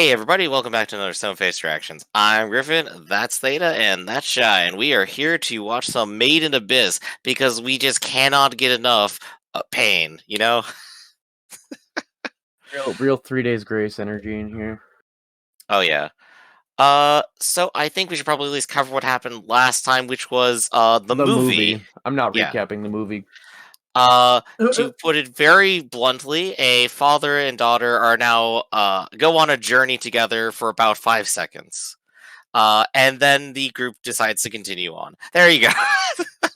Hey everybody, welcome back to another Stone Face Reactions. I'm Griffin, that's Theta, and that's Shy, and we are here to watch some Made in Abyss because we just cannot get enough pain, you know? Real 3 days grace energy in here. Oh yeah. So I think we should probably at least cover what happened last time, which was the movie. I'm not Yeah. recapping the movie. To put it very bluntly, a father and daughter are now go on a journey together for about 5 seconds. And then the group decides to continue on. There you go.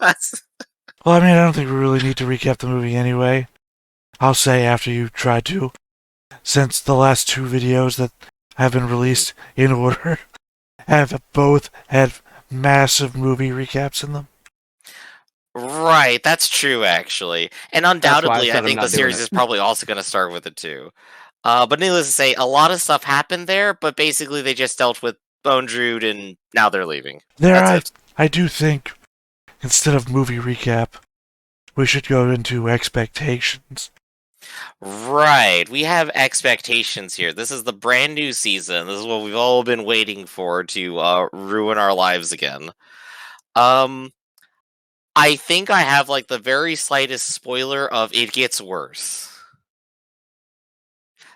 Well, I mean, I don't think we really need to recap the movie anyway. I'll say after you try to, since the last two videos that have been released in order have both had massive movie recaps in them. Right, that's true, actually. And undoubtedly, I think the series is is probably also going to start with it, too. But needless to say, a lot of stuff happened there, but basically they just dealt with Bone Druid, and now they're leaving. I do think, instead of movie recap, we should go into expectations. Right, we have expectations here. This is the brand new season. This is what we've all been waiting for to ruin our lives again. I think I have, like, the very slightest spoiler of it gets worse.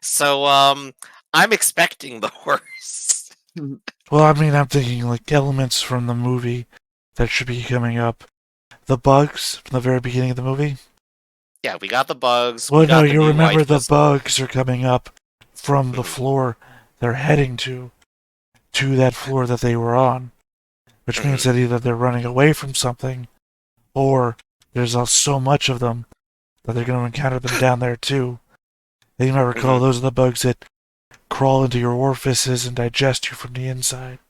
So, I'm expecting the worst. Well, I mean, I'm thinking, like, elements from the movie that should be coming up. The bugs from the very beginning of the movie. Yeah, we got the bugs. Well, no, you remember the bugs are coming up from the floor they're heading to that floor that they were on. Which means that either they're running away from something, or there's so much of them that they're going to encounter them down there too. You might recall those are the bugs that crawl into your orifices and digest you from the inside.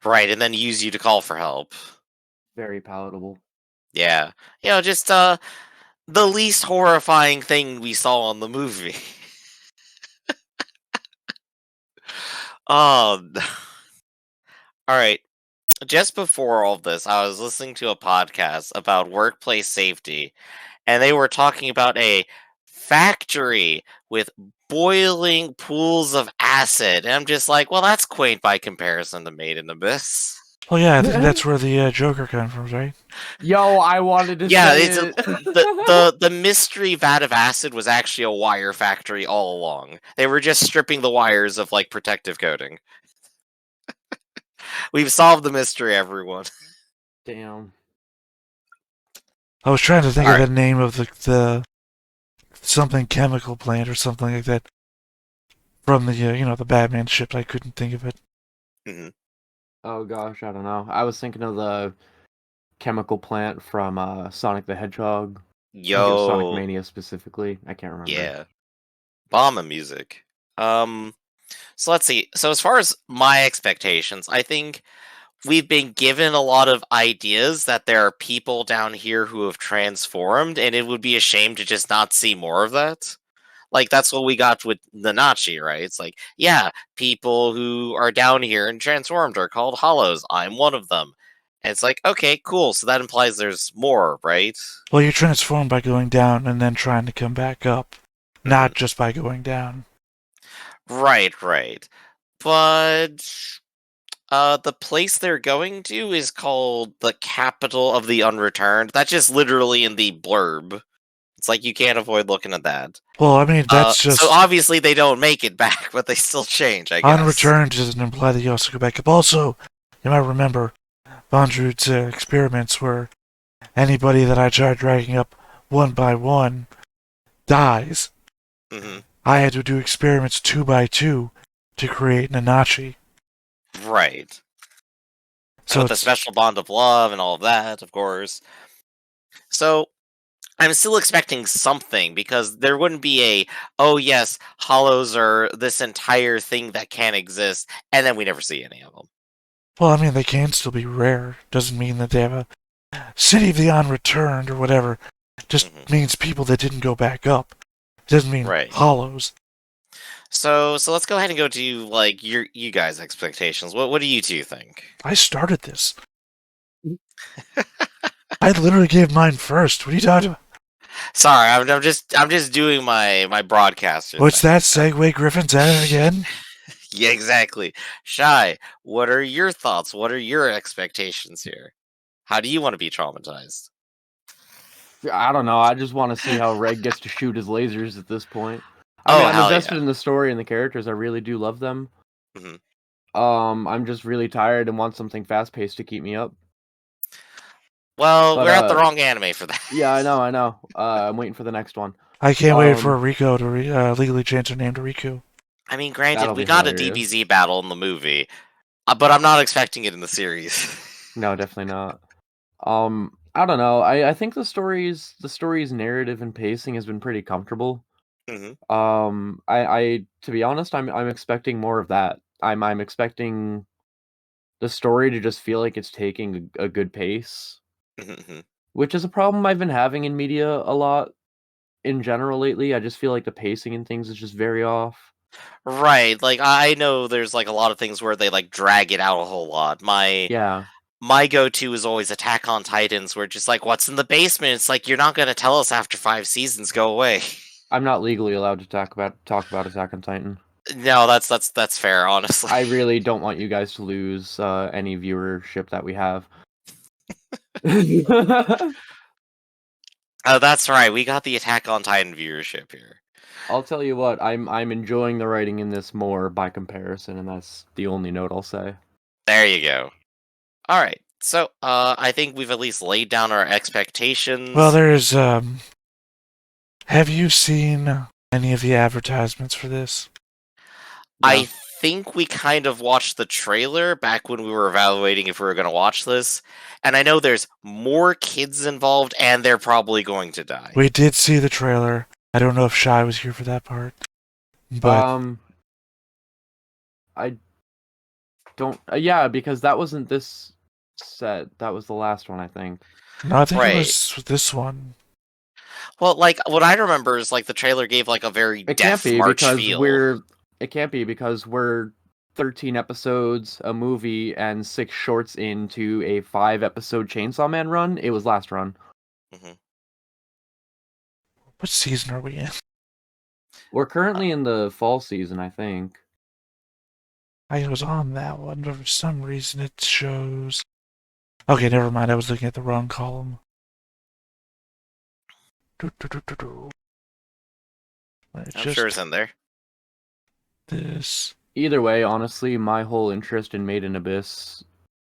Right, and then use you to call for help. Very palatable. Yeah. You know, just the least horrifying thing we saw on the movie. Oh, alright. Just before all of this, I was listening to a podcast about workplace safety, and they were talking about a factory with boiling pools of acid. And I'm just like, well, that's quaint by comparison to Made in Abyss. Oh yeah, I think that's where the Joker comes from, right? Yo, I wanted to say it. The mystery vat of acid was actually a wire factory all along. They were just stripping the wires of, like, protective coating. We've solved the mystery, everyone. Damn. I was trying to think of the name of the something chemical plant or something like that from the the Batman ship. I couldn't think of it. Oh gosh, I don't know. I was thinking of the chemical plant from Sonic the Hedgehog. Yo, Sonic Mania specifically. I can't remember. Yeah, bomb of music. So let's see. So as far as my expectations, I think we've been given a lot of ideas that there are people down here who have transformed, and it would be a shame to just not see more of that. Like, that's what we got with Nanachi, right? It's like, yeah, people who are down here and transformed are called Hollows. I'm one of them. And it's like, okay, cool. So that implies there's more, right? Well, you transform by going down and then trying to come back up, not just by going down. Right. But the place they're going to is called the Capital of the Unreturned. That's just literally in the blurb. It's like you can't avoid looking at that. Well, I mean, that's just... So obviously they don't make it back, but they still change, I guess. Unreturned doesn't imply that you also go back up. Also, you might remember Bondrud's experiments where anybody that I tried dragging up one by one dies. I had to do experiments 2 by 2 to create Nanachi. Right. So with the special bond of love and all of that, of course. So I'm still expecting something, because there wouldn't be a, oh yes, Hollows are this entire thing that can't exist, and then we never see any of them. Well, I mean, they can still be rare. Doesn't mean that they have a City of the Unreturned or whatever. Just means people that didn't go back up. It doesn't mean Hollows. So let's go ahead and go to, like, you guys' expectations. What do you two think? I started this. I literally gave mine first. What are you talking about? Sorry, I'm just doing my broadcaster. What's that segue, Griffin's at it again? Yeah, exactly. Shy, what are your thoughts? What are your expectations here? How do you want to be traumatized? I don't know. I just want to see how Reg gets to shoot his lasers at this point. I mean, Oh, I'm hell invested yeah. in the story and the characters. I really do love them. Mhm. I'm just really tired and want something fast paced to keep me up. Well, But we're at the wrong anime for that. yeah, I know. I'm waiting for the next one. I can't wait for Rico to legally change her name to Riku. I mean, granted, That'll we be got a hilarious. DBZ battle in the movie, but I'm not expecting it in the series. No, definitely not. I don't know. I think the story's narrative and pacing has been pretty comfortable. hmm I to be honest, I'm expecting more of that. I'm expecting the story to just feel like it's taking a good pace, hmm which is a problem I've been having in media a lot in general lately. I just feel like the pacing and things is just very off. Right, like I know there's like a lot of things where they like drag it out a whole lot. Yeah, My go-to is always Attack on Titans, where just like what's in the basement. It's like you're not gonna tell us after 5 seasons. Go away. I'm not legally allowed to talk about Attack on Titan. No, that's fair. Honestly, I really don't want you guys to lose any viewership that we have. that's right. We got the Attack on Titan viewership here. I'll tell you what, I'm enjoying the writing in this more by comparison, and that's the only note I'll say. There you go. All right. So, I think we've at least laid down our expectations. Well, there's have you seen any of the advertisements for this? No. I think we kind of watched the trailer back when we were evaluating if we were going to watch this, and I know there's more kids involved, and they're probably going to die. We did see the trailer. I don't know if Shy was here for that part, but I don't. Yeah, because that wasn't this set. That was the last one, I think. no, I think Right. it was this one. Well, like what I remember is like the trailer gave like a very It can't Death be March because feel. It can't be because we're 13 episodes, a movie, and 6 shorts into a 5-episode Chainsaw Man run. It was last run. hmm What season are we in? We're currently in the fall season, I think. I was on that one, but for some reason it shows. Okay, never mind. I was looking at the wrong column. It's I'm just sure it's in there. this. Either way, honestly, my whole interest in Made in Abyss,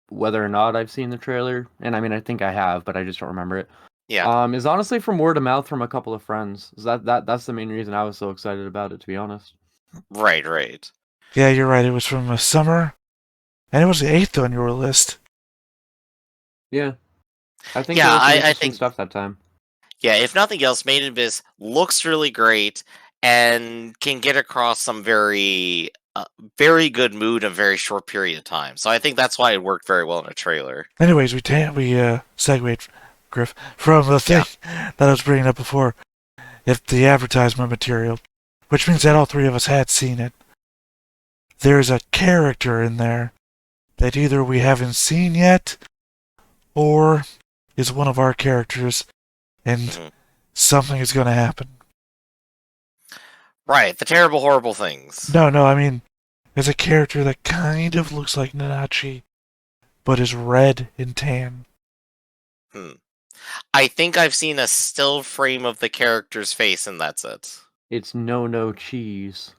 whether or not I've seen the trailer, and I mean, I think I have, but I just don't remember it. Yeah. Is honestly from word of mouth from a couple of friends. That's the main reason I was so excited about it, to be honest. Right. Yeah, you're right. It was from summer, and it was the 8th on your list. Yeah, I think Yeah, there was some I interesting think stuff that time. yeah. If nothing else, Made in Abyss looks really great and can get across some very good mood in a very short period of time. So I think that's why it worked very well in a trailer. Anyways, we segued, Griff, from the thing that I was bringing up before. If the advertisement material, which means that all three of us had seen it. There's a character in there that either we haven't seen yet, or is one of our characters, and Mhm. something is going to happen. Right, the terrible, horrible things. No, I mean, there's a character that kind of looks like Nanachi, but is red and tan. I think I've seen a still frame of the character's face, and that's it. It's no cheese.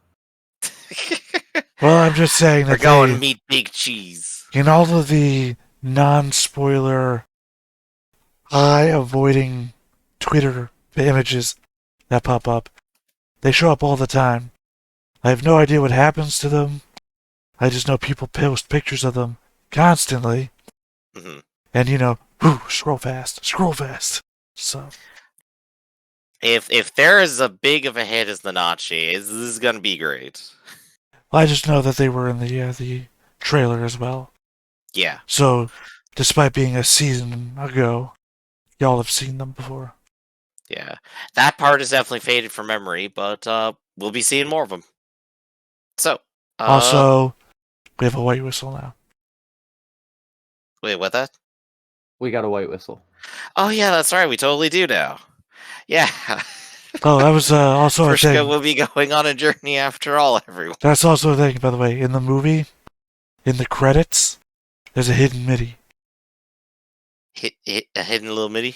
Well, I'm just saying We're that going meat big cheese. in all of the non-spoiler, eye-avoiding Twitter images that pop up, they show up all the time. I have no idea what happens to them. I just know people post pictures of them constantly. hmm And scroll fast. So If there is as big of a hit as the Nachi, this is gonna be great. I just know that they were in the trailer as well. Yeah. So, despite being a season ago, y'all have seen them before. Yeah. That part is definitely faded from memory, but we'll be seeing more of them. So, Also, we have a white whistle now. wait, what that? We got a white whistle. Oh yeah, that's right. We totally do now. Yeah. Oh, that was also a Frischka thing. will be going on a journey after all, everyone. That's also a thing, by the way. In the movie, in the credits, there's a hidden MIDI. Hit a hidden little MIDI.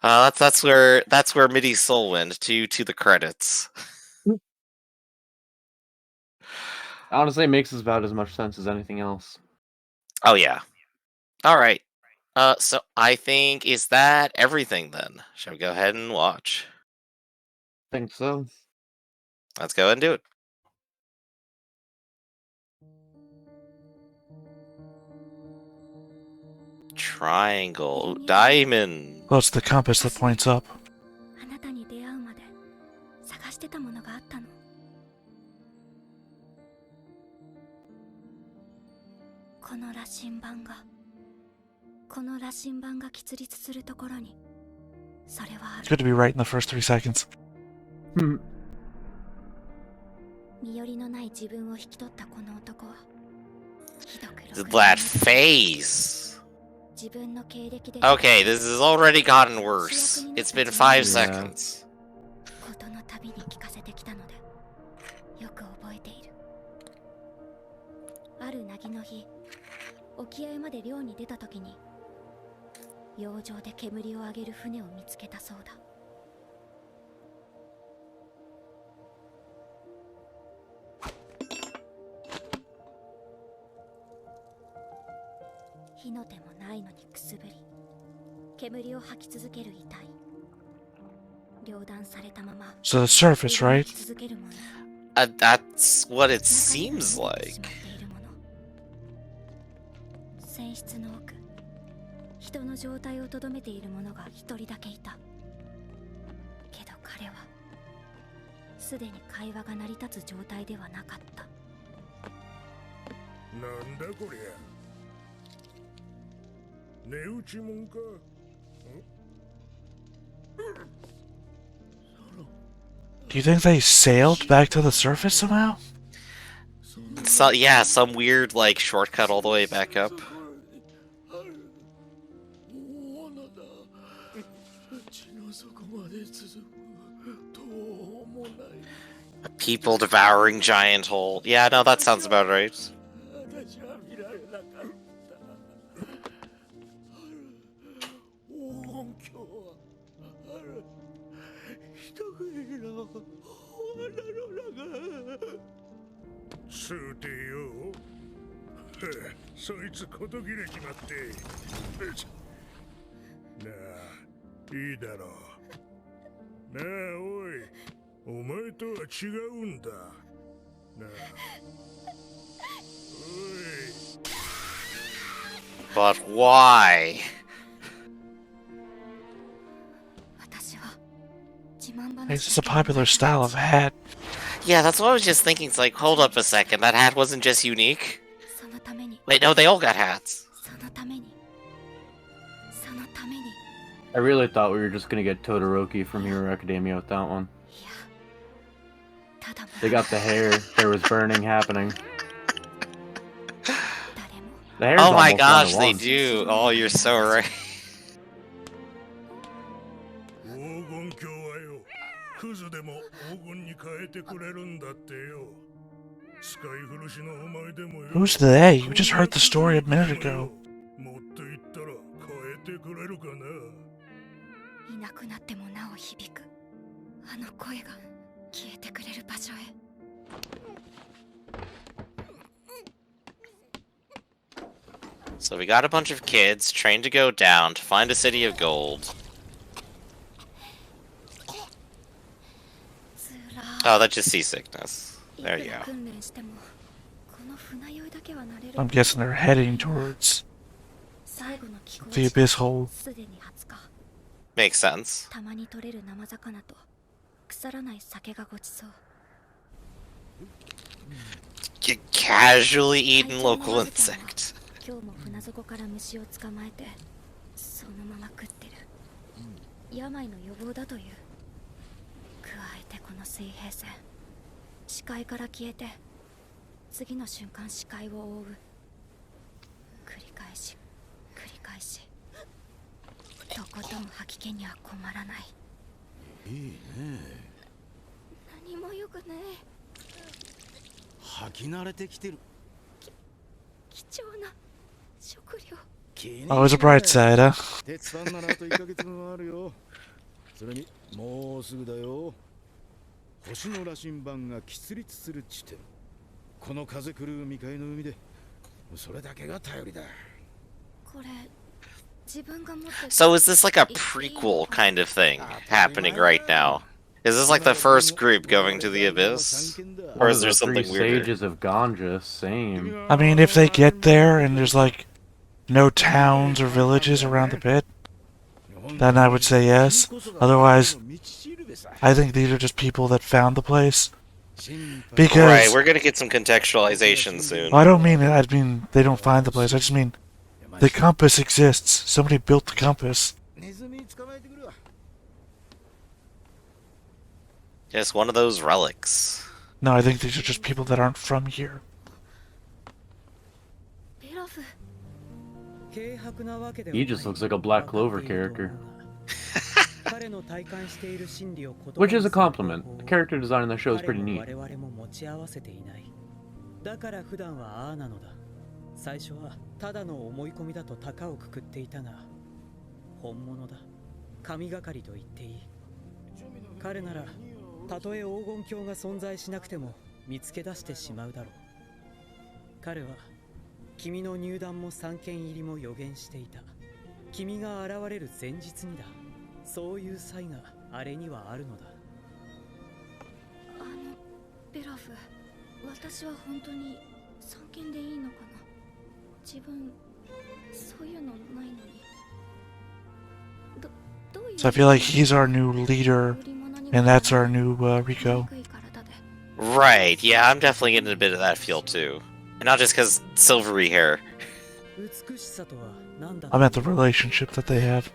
That's where MIDI soul went to the credits. Honestly, it makes about as much sense as anything else. Oh yeah. All right. So I think is that everything then? Shall we go ahead and watch? I think so. Let's go ahead and do it. Triangle, diamond. Well, it's the compass that points up. あなたに出会うまで探してたものがあったの。この羅針盤が喫立するところにそれはあ It's る。 good to be right in the first 3 seconds. 身寄りのない自分を引き取ったこの男はひどく That face. 自分の経歴で Okay, this has already gotten worse. It's been 5 seconds. ことのたびに聞かせてきたのでよく覚えている。ある凪の日、沖合まで漁に出た時に洋上で煙を上げる船を見つけたそうだ。火の手もないのにくすぶり、煙を吐き続ける遺体。両断されたまま。 So the surface, right? 続けるもの。 That's what it seems like. 船室の奥、人の状態をとどめている者が一人だけいた。けど彼はすでに会話が成り立つ状態ではなかった。なんだこりゃ。値打ちもんか。Do you think they sailed back to the surface somehow? So yeah, some weird like shortcut all the way back up. A people devouring giant hole. Yeah, no, that sounds about right. But why? It's just a popular style of hat. Yeah, that's what I was just thinking. It's like, hold up a second, that hat wasn't just unique. Wait, no, they all got hats. I really thought we were just gonna get Todoroki from Hero Academia with that one. They got the hair. There was burning happening. The hair's Oh my almost gosh, one they to one. do. Oh, you're so right. Who's they? You just heard the story a minute ago. いなくなってもなお響くあの声が消えてくれる場所へ。 So we got a bunch of kids trained to go down to find a city of gold. Oh, that's just seasickness. There you go. I'm guessing they're heading towards the abyss hole. Makes sense. たまに取れる生魚と腐らない酒がごちそう。 You casually eaten local insect. 今日も船底から虫を捕まえてそのまま食ってる。病の予防だという。加えてこの水平線、視界から消えて次の瞬間視界を覆う。繰り返し繰り返し。とことん吐危険には困らない。いいね。何もよくね吐き慣れてきてる。貴重な食料。 Always a bright side, huh? 鉄板ならあと1ヶ月分あるよ。それにもうすぐだよ。星の羅針盤が喫立する地点。この風狂う未開の海でそれだけが頼りだ。これ自分が持ってる。 So is this like a prequel kind of thing happening right now? Is this like the first group going to the abyss? Or is there The something three weirder? sages of Ganja, same. I mean, if they get there and there's like no towns or villages around the pit, then I would say yes. Otherwise, I think these are just people that found the place. Because Right, we're gonna get some contextualization soon. I don't mean it. I mean they don't find the place. I just mean the compass exists. Somebody built the compass. ネズミ捕まえてくるわ。 Just one of those relics. No, I think these are just people that aren't from here. ベロフ。 He just looks like a Black Clover character. Which is a compliment. The character design in the show is pretty neat. だから普段はああなのだ。最初はただの思い込みだと高をくくっていたが、本物だ。神がかりと言っていい。彼ならたとえ黄金鏡が存在しなくても見つけ出してしまうだろう。彼は君の入団も三件入りも予言していた。君が現れる前日にだ。そういう才があれにはあるのだ。ベロフ、私は本当に三件でいいのかな。自分そういうのないのに。どういう So I feel like he's our new leader, and that's our new Rico. Right, yeah, I'm definitely getting a bit of that feel too. And not just because silvery hair. 美しさとは何だ。 I meant the relationship that they have.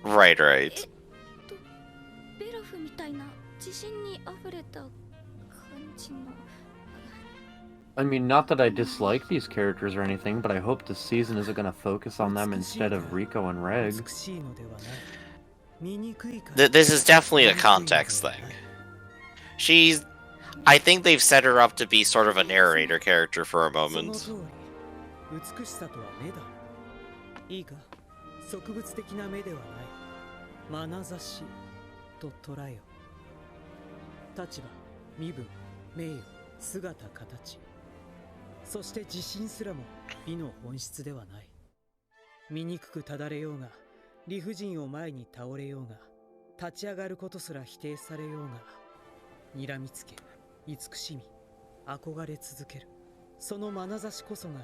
Right, right. ベロフみたいな自信にあふれた感じの。 I mean, not that I dislike these characters or anything, but I hope this season isn't going to focus on them instead of Rico and Reg. 美しいのではない。醜いから。 This is definitely a context thing. She's... I think they've set her up to be sort of a narrator character for a その moment. 通り、美しさとは目だ。いいか、植物的な目ではない。眼差しと捉えよ。立場、身分、名誉、姿、形。そして自信すらも美の本質ではない。醜くただれようが、理不尽を前に倒れようが、立ち上がることすら否定されようが、睨みつけ、慈しみ、憧れ続ける。その眼差しこそが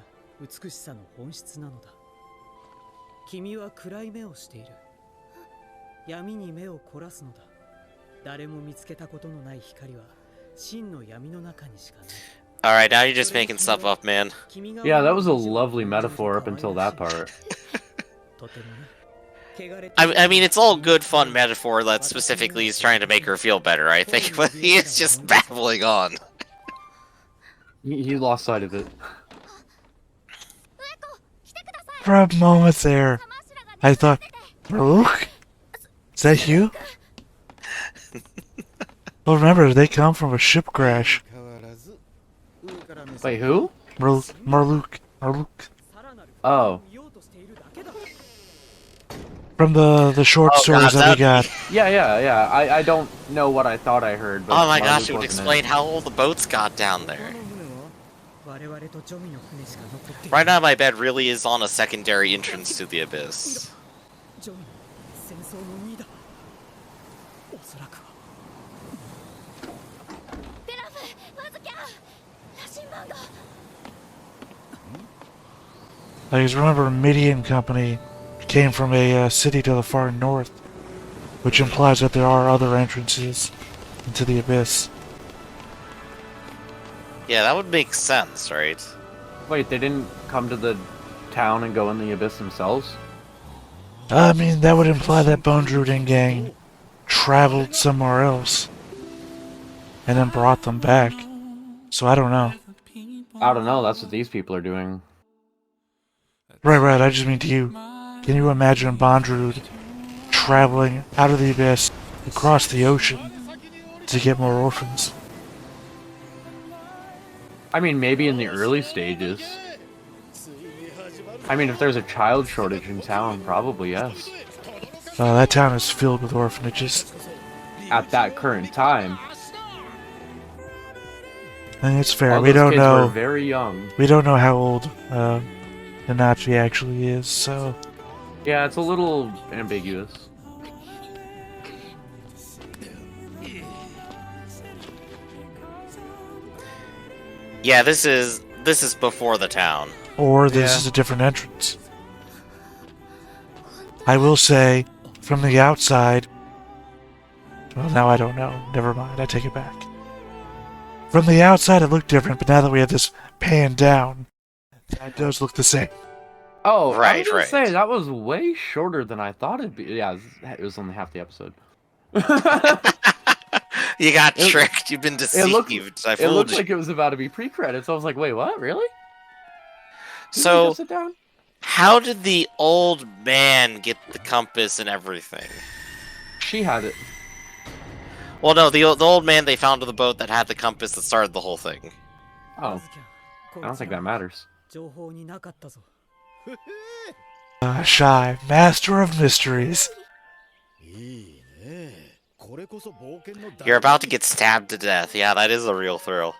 美しさの本質なのだ。君は暗い目をしている。闇に目を凝らすのだ。誰も見つけたことのない光は真の闇の中にしかない。 Alright, now you're just making stuff up, man. Yeah, that was a lovely metaphor up until that part. I mean, it's all good fun metaphor that specifically is trying to make her feel better, I think, but he is just babbling on. He lost sight of it. For a moment there, I thought, Maruk? Is that you? Well, remember, they come from a ship crash. Wait, who? Marluk. Oh. From the short Oh, stories God, that we that'd got. Yeah. I don't know what I thought I heard, but Oh my Marluk gosh, it would wasn't explain it. how all the boats got down there. Right now, my bed really is on a secondary entrance to the abyss. 戦争の2だ。おそらくは。ベロフ、わずきゃ羅針盤が。 I just remember Midian Company came from a city to the far north, which implies that there are other entrances into the abyss. Yeah, that would make sense, right? Wait, they didn't come to the town and go in the abyss themselves? I mean, that would imply that Bone Druiding gang traveled somewhere else and then brought them back. So I don't know. I don't know, that's what these people are doing. Right, I just mean to you. Can you imagine Bondrewd traveling out of the abyss across the ocean to get more orphans. I mean, maybe in the early stages. I mean, if there's a child shortage in town, probably yes. That town is filled with orphanages. At that current time. I think it's fair. All We those don't kids know. were very young. We don't know how old Nanachi actually is, so Yeah, it's a little ambiguous. Yeah, this is before the town. or this Yeah. is a different entrance. I will say, from the outside. Well, now I don't know. Never mind. I take it back. From the outside, it looked different, but now that we have this pan down, it does look the same. Oh, I Right, was gonna right. say that was way shorter than I thought it'd be. Yeah, it was only half the episode. You got It- tricked. You've been deceived. I It fooled looked you. like it was about to be pre-credits. I was like, wait, what? Really? Didn't we So, just sit down? how did the old man get the compass and everything? She had it. Well, no, the old man they found on the boat that had the compass that started the whole thing. Oh, I don't think that matters. 情報になかったぞ。 Shy, master of mysteries. いいね。これこそ冒険の You're about to get stabbed to death. Yeah, that is a real thrill.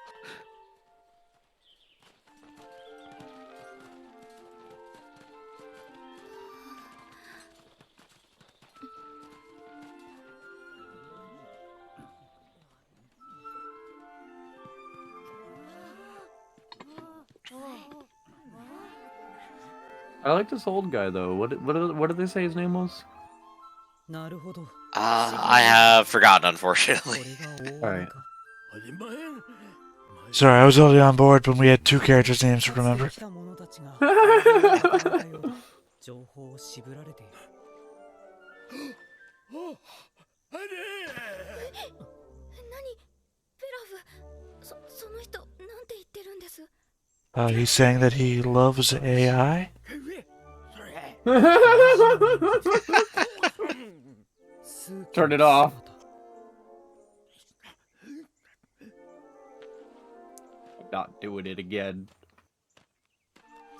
I like this old guy though. What did they say his name was? なるほど。 I have forgotten, こ unfortunately. れが大物か。 Sorry, I was only on board when we had two characters' names to remember. 来た者たちがなかなかよ情報を渋られている。何ペラフその人なんて言ってるんです He's saying that he loves AI? Turn it off. Not doing it again.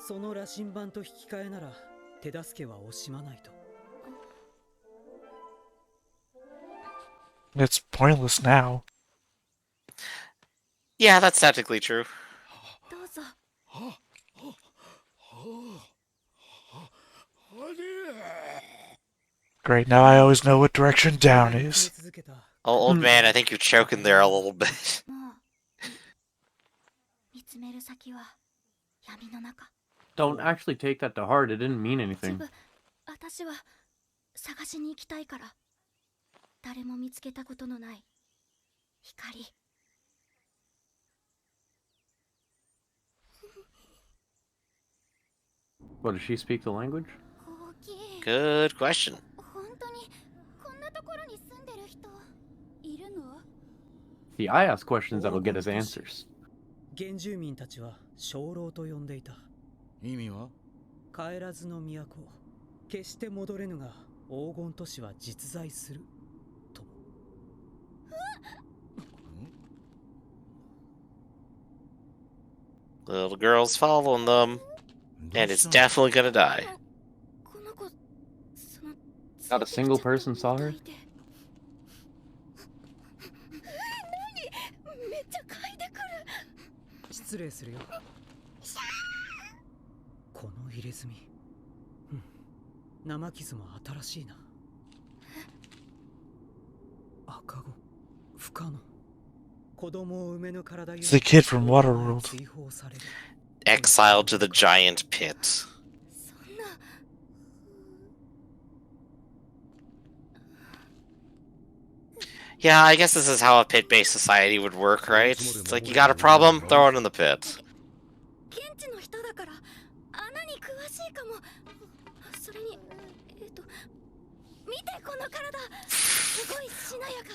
その羅針盤と引き換えなら手助けは惜しまないと。 It's pointless now. Yeah, that's technically true. どうぞ Great, now I always know what direction down 増え is. 続けた。 Oh, old man, I think you're choking there a little bit. もう見つめる先は闇の中 Don't actually take that to heart. It didn't mean 一 anything. 部私は探しに行きたいから誰も見つけたことのない光 What, does she speak the language? 大きい Good question. 本当にこんなところに住んでる人いるの See, I ask questions that'll get us answers. 原住民たちは鐘楼と呼んでいた。意味は帰らずの都、決して戻れぬが黄金都市は実在すると。 The little girl's following them, and it's definitely gonna die. この子その Not a single person saw her? めっちゃ嗅いでくる失礼するよ。この入れ墨。生傷も新しいな。赤子、不可能。子供を産めぬ体ゆえ It's the kid from Waterworld. 追放される。 Exiled to the giant pit. そんな Yeah, I guess this is how a pit-based society would work, right? It's like you got a problem, throw it in the pit. 現地の人だから穴に詳しいかもそれに見てこの体すごいしなやか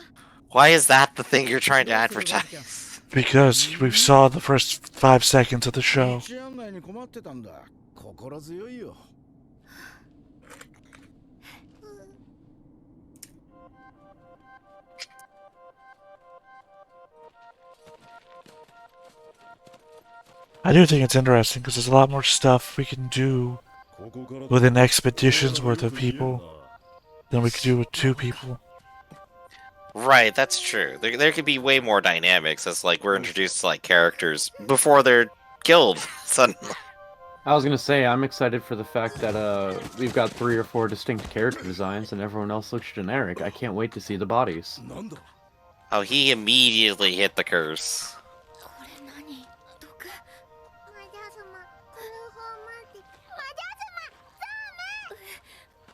Why is that the thing you're trying to advertise? Because we saw the first 5 seconds of the show. 道案内に困ってたんだ。心強いよ。I do think it's interesting because there's a lot more stuff we can do with an expedition's worth of people than we could do with 2 people. Right, that's true. There could be way more dynamics as like we're introduced to like characters before they're killed suddenly. I was gonna say, I'm excited for the fact that we've got 3 or 4 distinct character designs and everyone else looks generic. I can't wait to see the bodies. Oh, he immediately hit the curse. これ何毒マジャズマクルホーマティマジ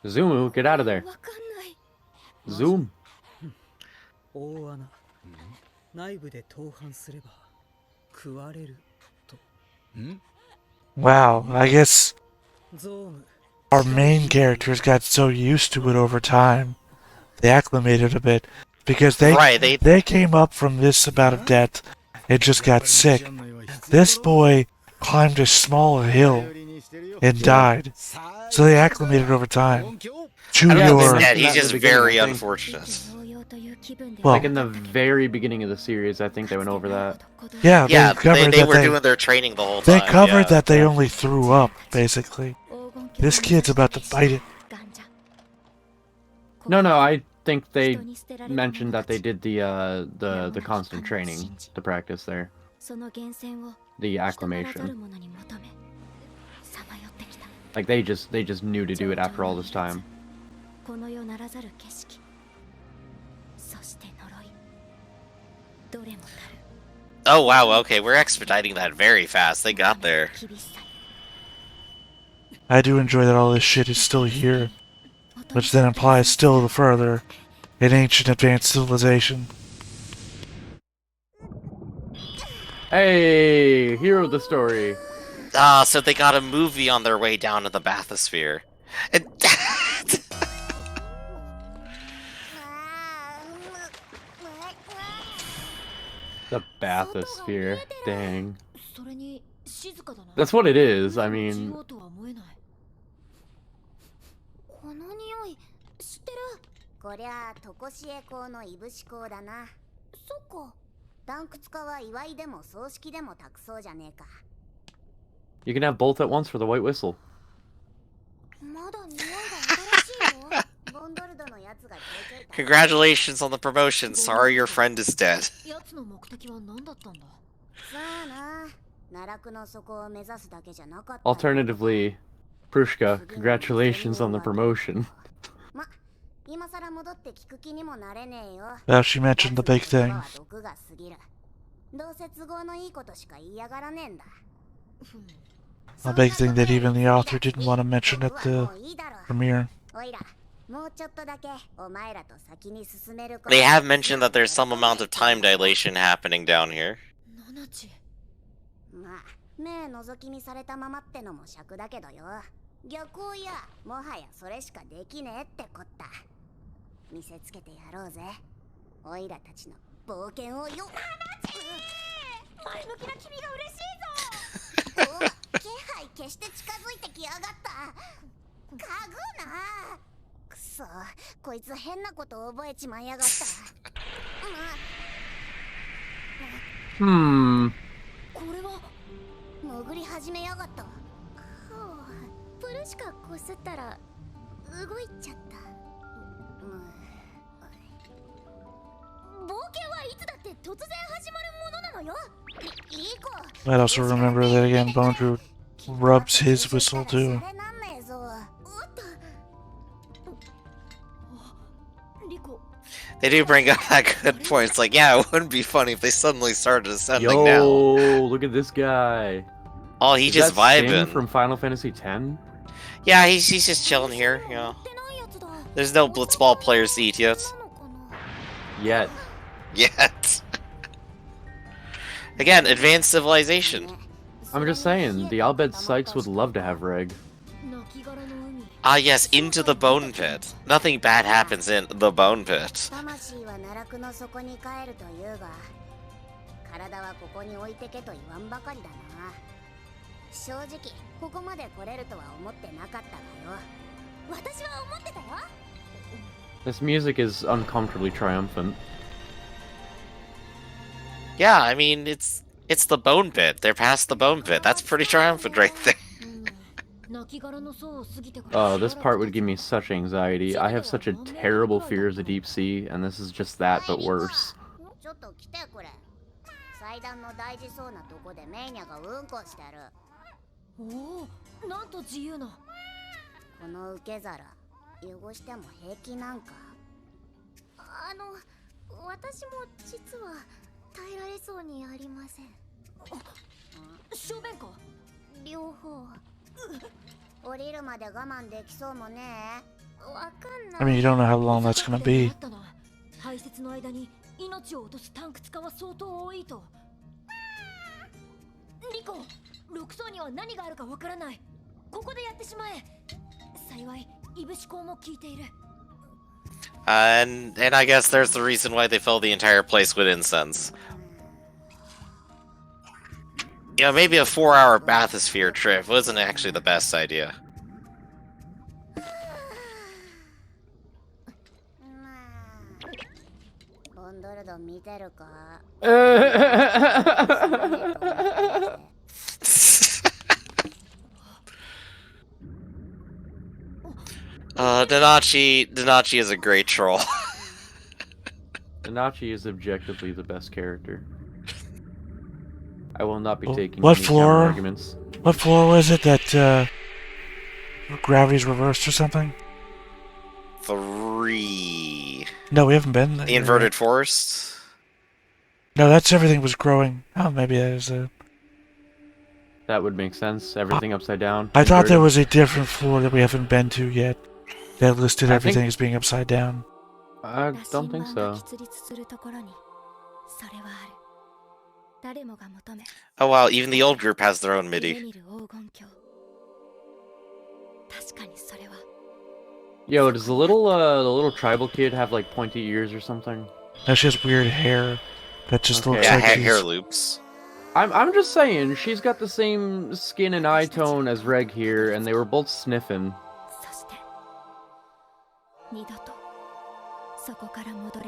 ャズマ Zumu, get out of there. わかんない Zoom. 大穴内部で投飯すれば食われると Wow, I guess ゾーム our main characters got so used to it over time. They acclimated a bit because Right, they came up from this bout of death and just got sick. This boy climbed a small hill and died, so they acclimated over time to I don't know your. about that. He's At the just beginning, very I think. unfortunate. 同様という気分で Well, Like in the very beginning of the series, I think they went over that. Yeah, Yeah, they covered they that were they, doing their training the whole they time. covered yeah. that they only threw up, basically. 黄金鏡 This kid's about to bite it. ガンジャ No, I think they 人に捨てられた mentioned that they 者たち did the constant training, the practice there, その源泉を the 人ならざる acclimation. 者に求めさまよってきた Like they just knew to do it after all this time. この世ならざる景色そして呪いどれもたる Oh wow, okay, we're expediting that very fast. They got there. 厳しさ I do enjoy that all this shit is still here, which then implies still further an ancient advanced civilization. Hey, hero of the story. Ah, so they got a movie on their way down to the bathysphere. And The bathysphere. Dang. それに静かだな That's what it is. I mean, とは思えないこの匂い知ってるこりゃあとこしえ港のいぶし港だな。そっかダンクツカは祝いでも葬式でもたくそうじゃねえか。 you can have both at once for the white whistle. まだ匂いが新しいよ。ボンドルドのやつが消えちゃいた。 congratulations on the promotion. Sorry your friend is dead. やつの目的は何だったんださあな。奈落の底を目指すだけじゃなかった。 Alternatively, Prushka, congratulations on the promotion. ま、今さら戻って聞く気にもなれねえよ。 Well, she mentioned the big thing. は毒が過ぎる。どうせ都合のいいことしか言いやがらねえんだ。 A big thing that even the author didn't want to mention at the premiere. おいら、もうちょっとだけお前らと先に進めること。 They have mentioned that there's some amount of time dilation happening down here. ナナチまあ、目覗き見されたままってのも尺だけどよ。逆をや、もはやそれしかできねえってこった。見せつけてやろうぜ。おいらたちの冒険をよ。前向きな君が嬉しいぞお気配消して近づいてきやがった。かぐな。くそ、こいつ変なこと覚えちまいやがった。Hmm. これは潜り始めやがった。プルシカこすったら動いちゃった冒険はいつだって突然始まるものなのよいい子。 I'd also remember that again, Bonedrew rubs his whistle too. それなんねえぞ。リコ They do bring up that good point. It's like, yeah, it wouldn't be funny if they suddenly started ascending now. Yo, look at this guy. Oh, he's Is just that Sin vibing. from Final Fantasy X? Yeah, he's just chilling here, you know. There's no blitzball players to eat yet. Yet. Yet. Again, advanced civilization. I'm just saying, the Albed Sykes would love to have Reg. 亡き殻の海 Ah, yes, into the bone pit. Nothing bad happens in the bone pit. 魂は奈落の底に帰るというが、体はここに置いてけと言わんばかりだな。正直、ここまで来れるとは思ってなかったがよ。私は思ってたよ This music is uncomfortably triumphant. Yeah, I mean, it's It's the bone bit. They're past the bone bit. That's pretty triumphant right there. Oh, this part would give me such anxiety. I have such a terrible fear of the deep sea, and this is just that, but worse. ちょっと来てこれ。祭壇の大事そうなとこでメイニャがうんこしてる。おお、なんと自由な。この受け皿、汚しても平気なんか。私も実は耐えられそうにありません。小便か？両方。降りるまで我慢できそうもねえ。わかんない。 I mean, you don't know how long that's gonna be. 排泄の間に命を落とすタンク使は相当多いと。リコ、6層には何があるかわからない。ここでやってしまえ。幸い、いぶし口も効いている。And I guess there's the reason why they fill the entire place with incense. You know, maybe a 4-hour bathysphere trip wasn't actually the best idea. ボンドルド見てるか。Danachi is a great troll. Danachi is objectively the best character. I will not be taking What any floor? arguments. What floor was it that gravity's reversed or something? 3. No, we haven't been there. The inverted forest. No, that's everything was growing. Oh, maybe that is a... That would make sense. Everything upside down. I thought there inverted. was a different floor that we haven't been to yet that listed I everything think- as being upside down. I don't think so. Oh wow, even the old group has their own MIDI. Yo, does the little tribal kid have like pointy ears or something? No, she has weird hair that just Okay. looks Yeah, like she's... hair loops. I'm just saying, she's got the same skin and eye tone as Reg here, and they were both sniffing.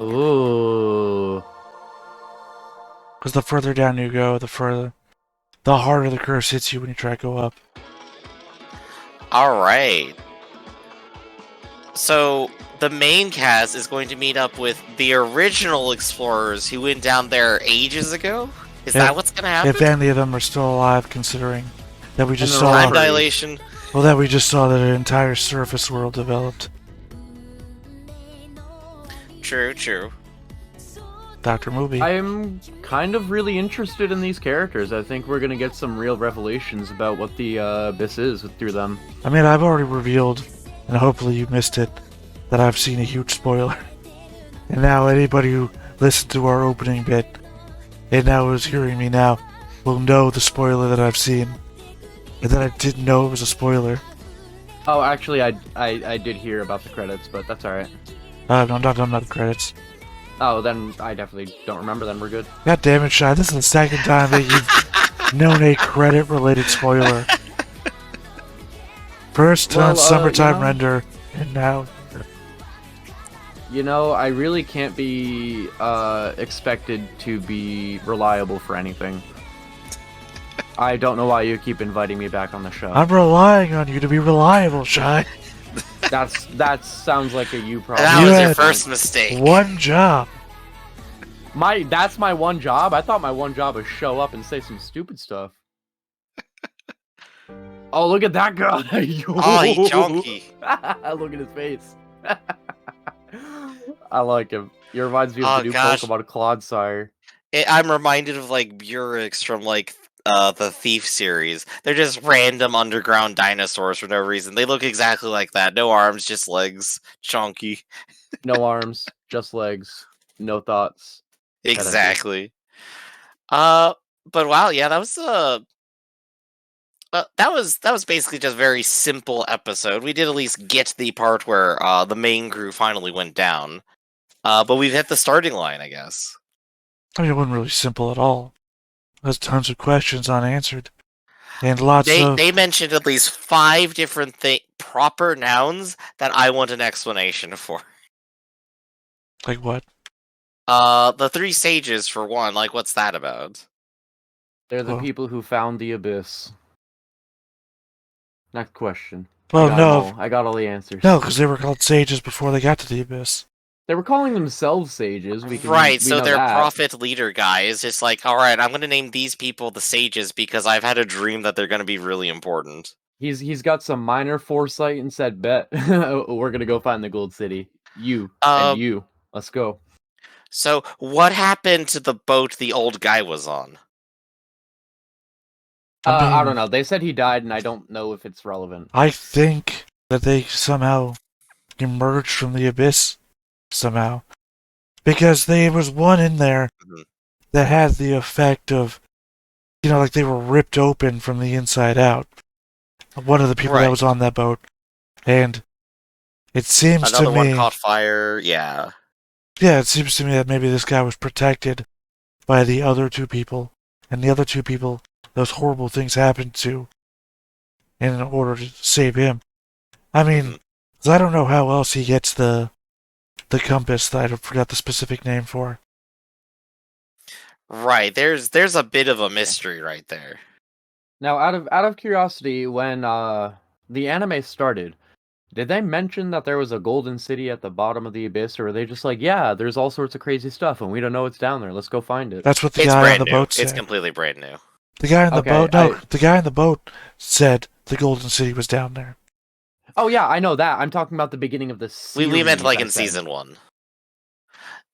Ooh. Because the further down you go, the harder the curse hits you when you try to go up. Alright. So, the main cast is going to meet up with the original explorers who went down there ages ago? Is Yeah. that what's gonna happen? If any of them are still alive, considering that we just And saw... they're Time dilation? Well, that we just saw that an entire surface world developed. True, true. Dr. Movie. I'm kind of really interested in these characters. I think we're gonna get some real revelations about what the Abyss is through them. I mean, I've already revealed, and hopefully you missed it, that I've seen a huge spoiler. And now anybody who listened to our opening bit, and now is hearing me now, will know the spoiler that I've seen. And that I didn't know it was a spoiler. Oh, actually, I did hear about the credits, but that's alright. No, not the credits. Oh, then I definitely don't remember, then we're good. God damn it, Shy, this is the second time that you've known a credit-related spoiler. First Well, on Summertime you know- Render, and now... You know, I really can't be expected to be reliable for anything. I don't know why you keep inviting me back on the show. I'm relying on you to be reliable, Shy. That sounds like a you problem. That You was your had first mistake. One job. That's my one job? I thought my one job was show up and say some stupid stuff. Oh, look at that guy! Oh, he chunky. Look at his face. I like him. He reminds me of Oh, the new gosh. Pokemon Clodsire. I'm reminded of like Burix from like the Thief series. They're just random underground dinosaurs for no reason. They look exactly like that. No arms, just legs. Chunky. No arms, just legs, no thoughts. Exactly. But wow, yeah, that was basically just a very simple episode. We did at least get the part where the main crew finally went down. But we've hit the starting line, I guess. I mean, it wasn't really simple at all. There's tons of questions unanswered. And lots of... They mentioned at least 5 different proper nouns that I want an explanation for. Like what? The 3 stages for one, like what's that about? They're the Well- people who found the abyss. Next question. Well, I got all the answers. no, because they were called sages before they got to the abyss. They were calling themselves sages. We so know their that. prophet leader guy is just like, all right, I'm going to name these people the sages because I've had a dream that they're going to be really important. He's got some minor foresight and said, "Bet we're gonna go find the gold city. You and you. Let's go." So what happened to the boat the old guy was on? I don't know. They said he died, and I don't know if it's relevant. I think that they somehow emerged from the abyss somehow. Because there was one in there that had the effect of, like they were ripped open from the inside out. One of the people that was on that boat. And it seems Another to me... one caught fire, yeah. Yeah, it seems to me that maybe this guy was protected by the other two people. And the other two people, those horrible things happened to in order to save him. I mean, 'cause I don't know how else he gets the compass that I forgot the specific name for. Right, there's a bit of a mystery right there. Now, out of curiosity, when the anime started, did they mention that there was a golden city at the bottom of the abyss, or were they just like, yeah, there's all sorts of crazy stuff, and we don't know what's down there. Let's go find it. That's what the It's guy on brand the new. boat said. It's completely brand new. The guy on the Okay, boat. No, the guy on the boat said the golden city was down there. Oh yeah, I know that. I'm talking about the beginning of the series. We meant like I in said. season 1.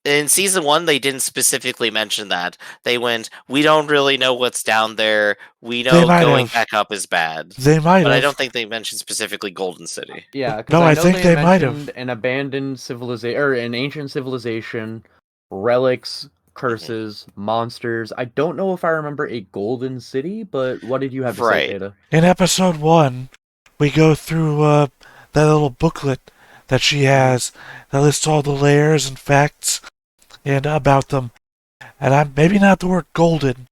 In season 1, they didn't specifically mention that. They went, we don't really know what's down there. We know going back up is bad. They might But have. I don't think they mentioned specifically Golden City. Yeah, No, I think they might mentioned have. an abandoned civilization or an ancient civilization, relics, curses, monsters. I don't know if I remember a golden city, but what did you have to say, Data? In episode 1, we go through that little booklet that she has that lists all the layers and facts and about them. And I'm maybe not the word golden,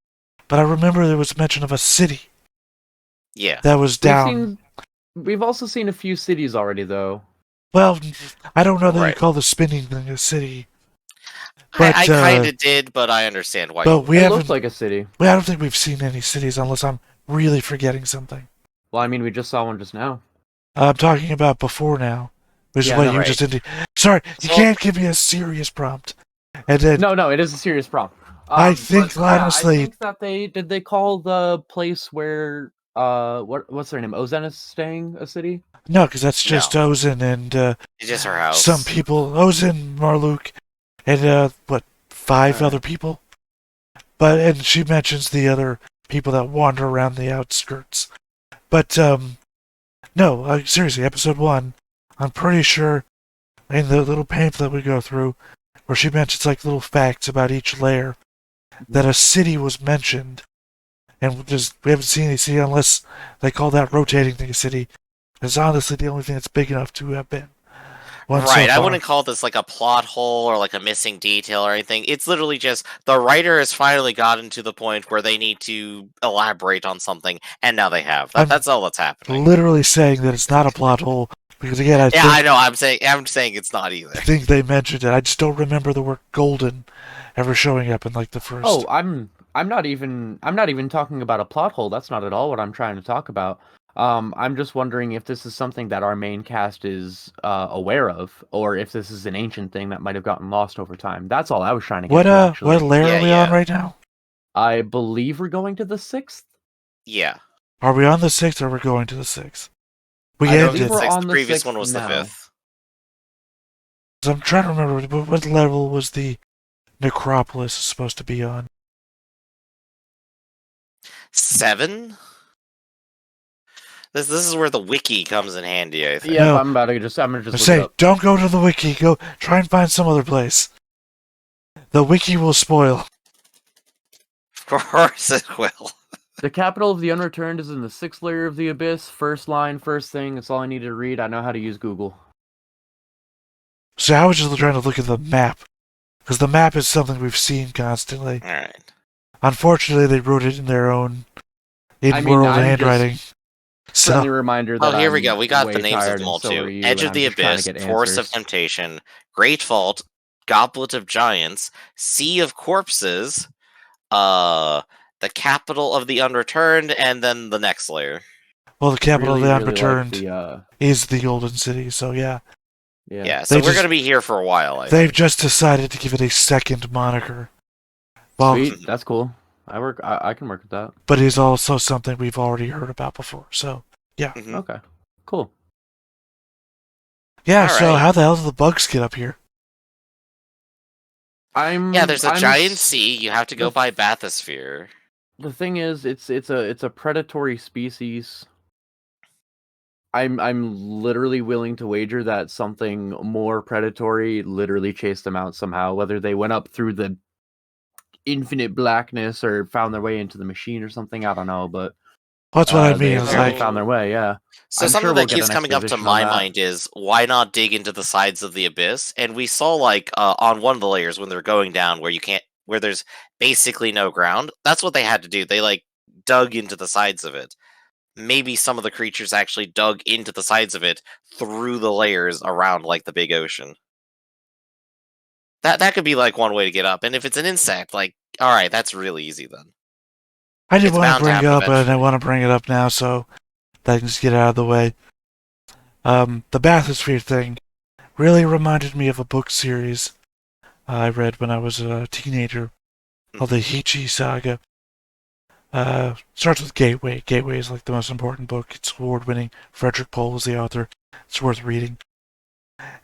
but I remember there was mention of a city. Yeah. That was down. We've also seen a few cities already, though. Well, I don't know that you call the spinning thing a city. But, I kind of did, but I understand why. But it looks like a city. I don't think we've seen any cities unless I'm really forgetting something. Well, I mean, we just saw one just now. I'm talking about before now. Which is what you just did. Sorry, you can't give me a serious prompt. And then, no, it is a serious prompt. I think, honestly... I think that they call the place where, what's their name? Ozen is staying a city? No, because that's just Ozen and, it's just her house. Some people, Ozen, Marluke, and, 5 other people? And she mentions the other people that wander around the outskirts. But, no, seriously, episode 1, I'm pretty sure in the little pamphlet we go through, where she mentions like little facts about each layer, that a city was mentioned. And we haven't seen any city unless they call that rotating thing a city. It's honestly the only thing that's big enough to have been. Right, I wouldn't call this like a plot hole or like a missing detail or anything. It's literally just the writer has finally gotten to the point where they need to elaborate on something, and now they have. That's all that's happening. Literally saying that it's not a plot hole because again, I know. I'm saying it's not either. I think they mentioned it. I just don't remember the word golden ever showing up in like the first. Oh, I'm not even talking about a plot hole. That's not at all what I'm trying to talk about. I'm just wondering if this is something that our main cast is aware of, or if this is an ancient thing that might have gotten lost over time. That's all I was trying to get to, actually. What layer are we on right now? I believe we're going to the 6th. Yeah. Are we on the 6th or are we going to the 6th? We ended. The previous one was the 5th. So I'm trying to remember what level was the necropolis supposed to be on. 7? This is where the wiki comes in handy, I think. Yeah, no, I'm gonna just say, don't go to the wiki. Go try and find some other place. The wiki will spoil. Of course it will. The capital of the Unreturned is in the 6th layer of the Abyss. First line, first thing. That's all I need to read. I know how to use Google. So I was just trying to look at the map. Because the map is something we've seen constantly. Alright. Unfortunately, they wrote it in their own in-world handwriting. Friendly reminder that here we go. We got the names of them all too. Edge of the Abyss, Forest of Temptation, Great Vault, Goblet of Giants, Sea of Corpses, the capital of the Unreturned, and then the next layer. Well, the capital Really, of the really Unreturned like is the Golden City, so yeah. Yeah, so They we're just- going to be here for a while, I They've think. just decided to give it a second moniker. Well, Sweet, that's cool. I can work with that. but it's also something we've already heard about before, so yeah. Mhm. Okay, cool. Yeah, All so right. how the hell do the bugs get up here? Yeah, there's a I'm giant s- sea. You have to go the- by bathysphere. The thing is, it's a predatory species. I'm literally willing to wager that something more predatory literally chased them out somehow, whether they went up through the infinite blackness or found their way into the machine or something. I don't know, but That's what I they mean. It's apparently like, found their way. Yeah. So I'm something sure we'll that get keeps an coming up to exposition on my that. mind is, why not dig into the sides of the abyss? And we saw, like, on one of the layers when they're going down where there's basically no ground. That's what they had to do. They, like, dug into the sides of it. Maybe some of the creatures actually dug into the sides of it through the layers around, like, the big ocean. That could be, like, one way to get up. And if it's an insect, like, alright, that's really easy then. I did It's want to bound to bring it happen up, and I eventually. want to bring it up now, so that I can just get it out of the way. The bathysphere thing really reminded me of a book series I read when I was a teenager called the Hichi Saga. Starts with Gateway. Gateway is like the most important book. It's award-winning. Frederick Pohl is the author. It's worth reading.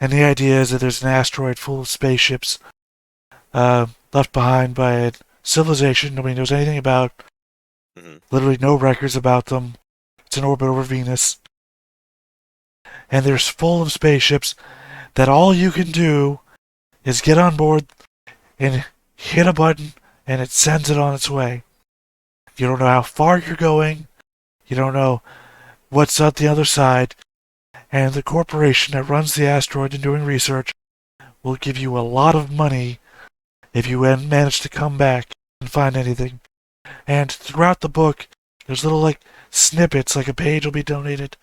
And the idea is that there's an asteroid full of spaceships left behind by a civilization nobody knows anything about. Mhm. Literally no records about them. It's in orbit over Venus. And there's full of spaceships that all you can do is get on board and hit a button and it sends it on its way. You don't know how far you're going. You don't know what's on the other side. And the corporation that runs the asteroid and doing research will give you a lot of money if you manage to come back and find anything. And throughout the book, there's little like snippets, like a page will be donated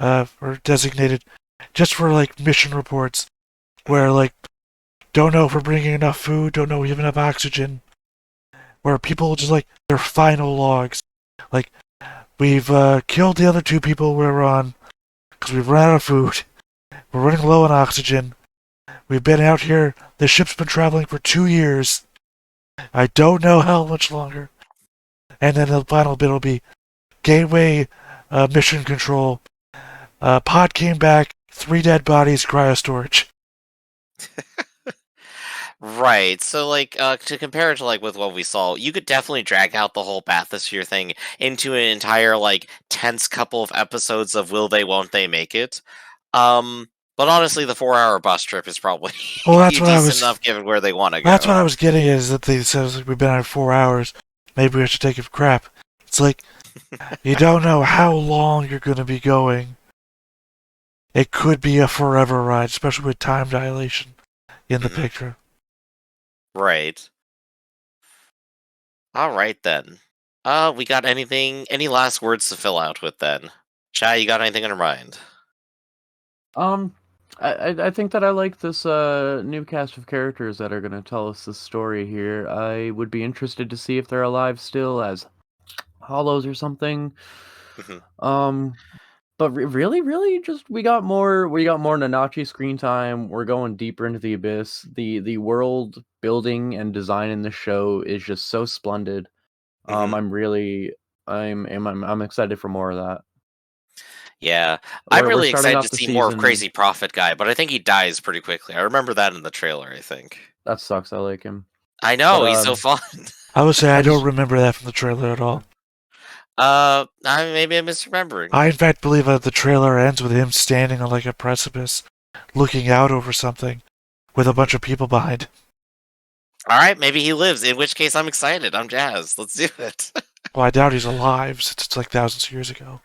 or designated just for like mission reports, where like don't know if we're bringing enough food, don't know if we have enough oxygen, where people just like their final logs, like we've killed the other two people we were on because we've run out of food, we're running low on oxygen, we've been out here, the ship's been traveling for 2 years, I don't know how much longer. And then the final bit will be Gateway mission control. Pod came back, 3 dead bodies, cryo storage. Right. So, like, to compare it to, like, with what we saw, you could definitely drag out the whole bathysphere thing into an entire, like, tense couple of episodes of will they, won't they make it. But honestly, the 4-hour bus trip is probably Well, that's what I decent was. enough given where they want to go. That's what I was getting at, is that they said like, we've been out 4 hours. Maybe we should take a crap. It's like you don't know how long you're going to be going. It could be a forever ride, especially with time dilation in the picture. Right. Alright then. We got any last words to fill out with then? Chai, you got anything on your mind? I think that I like this new cast of characters that are going to tell us this story here. I would be interested to see if they're alive still as hollows or something. But really, just we got more Nanachi screen time. We're going deeper into the abyss. The world building and design in the show is just so splendid. I'm excited for more of that. Yeah, I'm We're really starting excited off to the see more of season- Crazy Prophet Guy, but I think he dies pretty quickly. I remember that in the trailer, I think. That sucks. I like him. I know, But, he's so fun. I would say I I don't just- remember that from the trailer at all. Maybe I'm misremembering. I in fact believe that the trailer ends with him standing on like a precipice, looking out over something, with a bunch of people behind him. Alright, maybe he lives, in which case I'm excited. I'm jazzed. Let's do it. Well, I doubt he's alive since it's like thousands of years ago.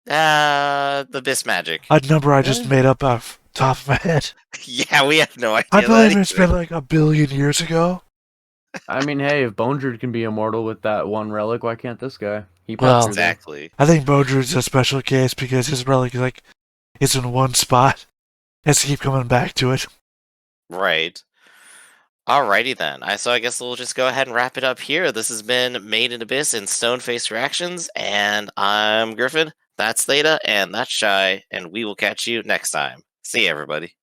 The Abyss Magic. A number I just made up off the top of my head. Yeah, we have no idea. I believe that it's either. been like 1 billion years ago. I mean, hey, if Bonedred can be immortal with that one relic, why can't this guy? He Well, popped through there. Exactly. I think Bodrid's a special case because his relic like is in one spot. Has to keep coming back to it. Right. Alrighty then. So I guess we'll just go ahead and wrap it up here. This has been Made in Abyss and Stone-Faced Reactions, and I'm Griffin. That's Theta, and that's Shy, and we will catch you next time. See you, everybody.